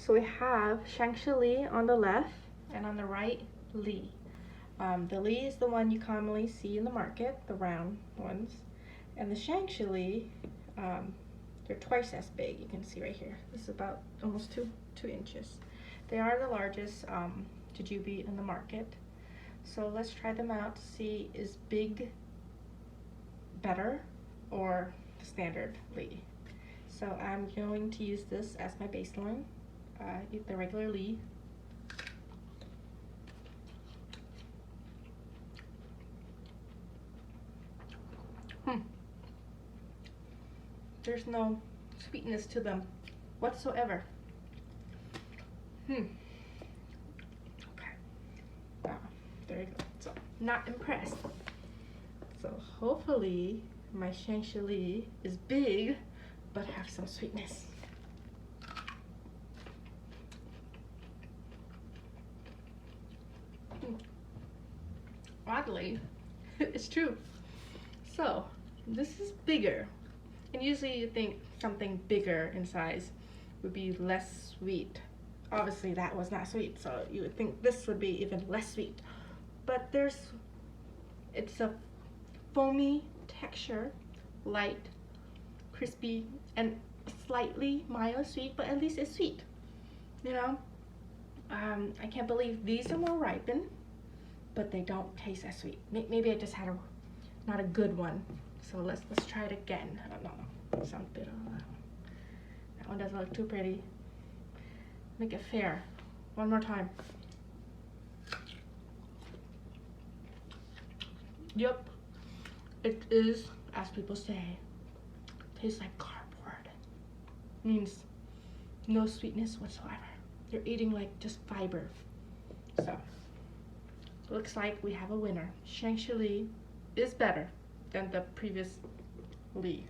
So we have shanxi on the left, and on the right, li. The li is the one you commonly see in the market, the round ones, and the shanxi, they're twice as big. You can see right here. This is about almost two inches. They are the largest jujube in the market. So let's try them out to see, is big better or the standard li. So I'm going to use this as my baseline, the regular li. There's no sweetness to them whatsoever. Okay. There you go. So, not impressed. So hopefully my shanxi is big, but have some sweetness. Oddly, it's true. So this is bigger. And usually you think something bigger in size would be less sweet. Obviously that was not sweet, so you would think this would be even less sweet. But it's a foamy texture, light, crispy, and slightly mild sweet, but at least it's sweet. You know, I can't believe these are more ripened, but they don't taste as sweet. Maybe I just had not a good one. So let's try it again. I don't know. Sounds bitter. That one doesn't look too pretty. Make it fair. One more time. Yep. It is, as people say, tastes like cardboard. Means no sweetness whatsoever. You're eating like just fiber. So looks like we have a winner. Shanxi is better than the previous li.